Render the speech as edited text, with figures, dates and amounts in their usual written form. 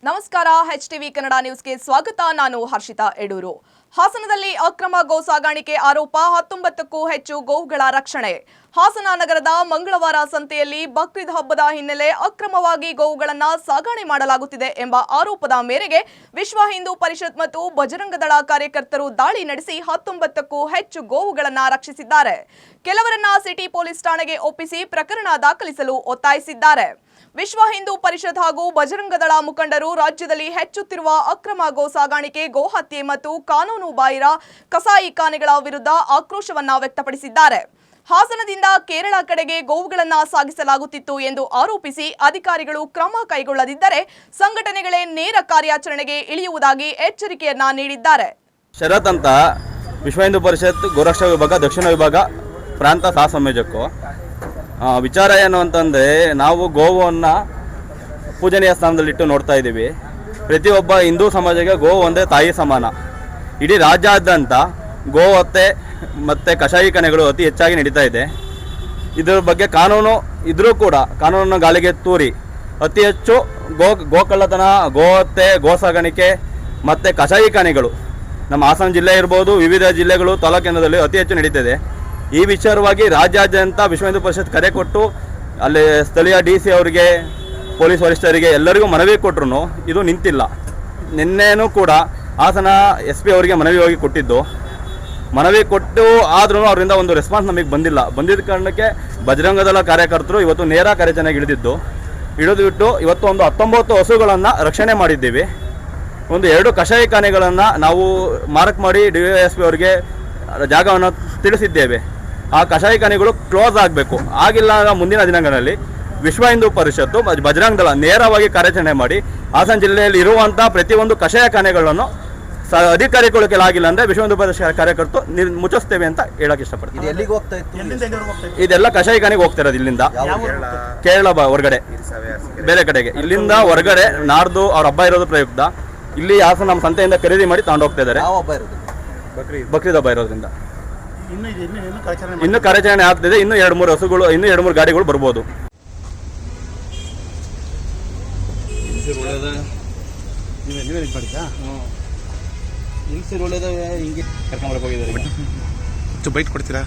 ನಮಸ್ಕಾರ HTV ಕನ್ನಡ ನ್ಯೂಸ್ಗೆ ಸ್ವಾಗತ. ನಾನು ಹರ್ಷಿತಾ ಎಡೂರು. ಹಾಸನದಲ್ಲಿ ಅಕ್ರಮ ಗೋ ಸಾಗಾಣಿಕೆ ಆರೋಪ, 19ಕ್ಕೂ ಹೆಚ್ಚು ಗೋವುಗಳ ರಕ್ಷಣೆ. ಹಾಸನ ನಗರದ ಮಂಗಳವಾರ ಸಂತೆಯಲ್ಲಿ ಬಕ್ರೀದ್ ಹಬ್ಬದ ಹಿನ್ನೆಲೆ ಅಕ್ರಮವಾಗಿ ಗೋವುಗಳನ್ನು ಸಾಗಣೆ ಮಾಡಲಾಗುತ್ತಿದೆ ಎಂಬ ಆರೋಪದ ಮೇರೆಗೆ ವಿಶ್ವ ಹಿಂದೂ ಪರಿಷತ್ ಮತ್ತು ಬಜರಂಗದಳ ಕಾರ್ಯಕರ್ತರು ದಾಳಿ ನಡೆಸಿ 19ಕ್ಕೂ ಹೆಚ್ಚು ಗೋವುಗಳನ್ನು ರಕ್ಷಿಸಿದ್ದಾರೆ. ಕೆಲವರನ್ನ ಸಿಟಿ ಪೊಲೀಸ್ ಠಾಣೆಗೆ ಒಪ್ಪಿಸಿ ಪ್ರಕರಣ ದಾಖಲಿಸಲು ಒತ್ತಾಯಿಸಿದ್ದಾರೆ. ವಿಶ್ವ ಹಿಂದೂ ಪರಿಷತ್ ಹಾಗೂ ಬಜರಂಗದಳ ಮುಖಂಡರು ರಾಜ್ಯದಲ್ಲಿ ಹೆಚ್ಚುತ್ತಿರುವ ಅಕ್ರಮ ಗೋ ಸಾಗಾಣಿಕೆ, ಗೋಹತ್ಯೆ ಮತ್ತು ಕಾನೂನು ಬಾಹಿರ ಕಸಾಯಿಖಾನೆಗಳ ವಿರುದ್ಧ ಆಕ್ರೋಶವನ್ನ ವ್ಯಕ್ತಪಡಿಸಿದ್ದಾರೆ. ಹಾಸನದಿಂದ ಕೇರಳ ಕಡೆಗೆ ಗೋವುಗಳನ್ನು ಸಾಗಿಸಲಾಗುತ್ತಿತ್ತು ಎಂದು ಆರೋಪಿಸಿ ಅಧಿಕಾರಿಗಳು ಕ್ರಮ ಕೈಗೊಳ್ಳದಿದ್ದರೆ ಸಂಘಟನೆಗಳೇ ನೇರ ಕಾರ್ಯಾಚರಣೆಗೆ ಇಳಿಯುವುದಾಗಿ ಎಚ್ಚರಿಕೆಯನ್ನ ನೀಡಿದ್ದಾರೆ. ಶರತ್ ಅಂತ ವಿಶ್ವ ಹಿಂದೂ ಪರಿಷತ್ ಗೋರಕ್ಷಾ ವಿಭಾಗ ದಕ್ಷಿಣ ವಿಭಾಗ ಪ್ರಾಂತ ಸಹ ಸಂಯೋಜಕರು. ವಿಚಾರ ಏನು ಅಂತಂದರೆ, ನಾವು ಗೋವನ್ನು ಪೂಜನೀಯ ಸ್ಥಾನದಲ್ಲಿಟ್ಟು ನೋಡ್ತಾ ಇದ್ದೀವಿ. ಪ್ರತಿಯೊಬ್ಬ ಹಿಂದೂ ಸಮಾಜಕ್ಕೆ ಗೋವು ಒಂದೇ ತಾಯಿ ಸಮಾನ. ಇಡೀ ರಾಜ್ಯಾದ್ಯಂತ ಗೋಹತ್ಯೆ ಮತ್ತು ಕಸಾಯಿಖಾನೆಗಳು ಅತಿ ಹೆಚ್ಚಾಗಿ ನಡೀತಾ ಇದೆ. ಇದರ ಬಗ್ಗೆ ಕಾನೂನು ಇದ್ರೂ ಕೂಡ ಕಾನೂನನ್ನು ಗಾಳಿಗೆ ತೂರಿ ಅತಿ ಹೆಚ್ಚು ಗೋಕಳ್ಳತನ, ಗೋಹತ್ಯೆ, ಗೋ ಸಾಗಾಣಿಕೆ ಮತ್ತು ಕಸಾಯಿಖಾನೆಗಳು ನಮ್ಮ ಹಾಸನ ಜಿಲ್ಲೆ ಇರ್ಬೋದು, ವಿವಿಧ ಜಿಲ್ಲೆಗಳು, ತಾಲೂಕಿನಲ್ಲಿ ಅತಿ ಹೆಚ್ಚು ನಡೀತಿದೆ. ಈ ವಿಚಾರವಾಗಿ ರಾಜ್ಯಾದ್ಯಂತ ವಿಶ್ವ ಹಿಂದೂ ಪರಿಷತ್ ಕರೆ ಕೊಟ್ಟು ಅಲ್ಲಿ ಸ್ಥಳೀಯ DC ಅವರಿಗೆ, ಪೊಲೀಸ್ ವರಿಷ್ಠರಿಗೆ ಎಲ್ಲರಿಗೂ ಮನವಿ ಕೊಟ್ಟರು ಇದು ನಿಂತಿಲ್ಲ. ನಿನ್ನೆನೂ ಕೂಡ ಹಾಸನ SP ಅವರಿಗೆ ಮನವಿ ಹೋಗಿ ಕೊಟ್ಟಿದ್ದು, ಮನವಿ ಕೊಟ್ಟು ಆದ್ರೂ ಅವರಿಂದ ಒಂದು ರೆಸ್ಪಾನ್ಸ್ ನಮಗೆ ಬಂದಿದ್ದ ಕಾರಣಕ್ಕೆ ಬಜರಂಗದಳ ಕಾರ್ಯಕರ್ತರು ಇವತ್ತು ನೇರ ಕಾರ್ಯಾಚರಣೆಗೆ ಇಳಿದುಬಿಟ್ಟು ಇವತ್ತು ಒಂದು 19 ಹಸುಗಳನ್ನು ರಕ್ಷಣೆ ಮಾಡಿದ್ದೀವಿ. ಒಂದು 2 ಕಸಾಯಿಖಾನೆಗಳನ್ನು ನಾವು ಮಾರ್ಕ್ ಮಾಡಿ DSP ಅವರಿಗೆ ಜಾಗವನ್ನು ತಿಳಿಸಿದ್ದೇವೆ. ಆ ಕಸಾಯಿಖಾನೆಗಳು ಕ್ಲೋಸ್ ಆಗಬೇಕು. ಆಗಿಲ್ಲ ಮುಂದಿನ ದಿನಗಳಲ್ಲಿ ವಿಶ್ವ ಹಿಂದೂ ಪರಿಷತ್ತು, ಬಜರಂಗದಳ ನೇರವಾಗಿ ಕಾರ್ಯಾಚರಣೆ ಮಾಡಿ ಹಾಸನ ಜಿಲ್ಲೆಯಲ್ಲಿ ಇರುವಂಥ ಪ್ರತಿಯೊಂದು ಕಸಾಯಿಖಾನೆಗಳನ್ನು ಅಧಿಕಾರಿಗಳಿಗೆ ಆಗಿಲ್ಲ ಅಂದರೆ ವಿಶ್ವ ಹಿಂದೂ ಪರಿಷತ್ ಕಾರ್ಯಕರ್ತರು ಮುಚ್ಚಿಸ್ತೇವೆ ಅಂತ ಹೇಳಕ್ಕೆ ಇಷ್ಟಪಡ್ತೀನಿ. ಇದೆಲ್ಲ ಕಸಾಯಿಖಾನೆಗೆ ಹೋಗ್ತಾ ಇರೋದು ಇಲ್ಲಿಂದ ಕೇರಳ ಹೊರಗಡೆ, ಬೇರೆ ಕಡೆಗೆ. ಇಲ್ಲಿಂದ ಹೊರಗಡೆ ನಾಡ್ದು ಅವ್ರ ಹಬ್ಬ ಇರೋದು ಪ್ರಯುಕ್ತ ಇಲ್ಲಿ ಹಾಸನ ನಮ್ಮ ಸಂತೆಯಿಂದ ಖರೀದಿ ಮಾಡಿ ತಗೊಂಡು ಹೋಗ್ತಾ ಇದ್ದಾರೆ. ಬಕ್ರೀದ್ ಹಬ್ಬ ಇರೋದ್ರಿಂದ ಇನ್ನು ಕಾರ್ಯಾಚರಣೆ ಆಗ್ತಿದೆ. ಇನ್ನು 2-3 ಹಸುಗಳು, ಇನ್ನು 2-3 ಗಾಡಿಗಳು ಬರ್ಬೋದು. ಹಿಂಗೆ ಕರ್ಕೊಂಡ್ಬರಕ್ಕೆ ಹೋಗಿದ್ದಾರೆ. ಬೈಟ್ ಕೊಡ್ತೀರಾ?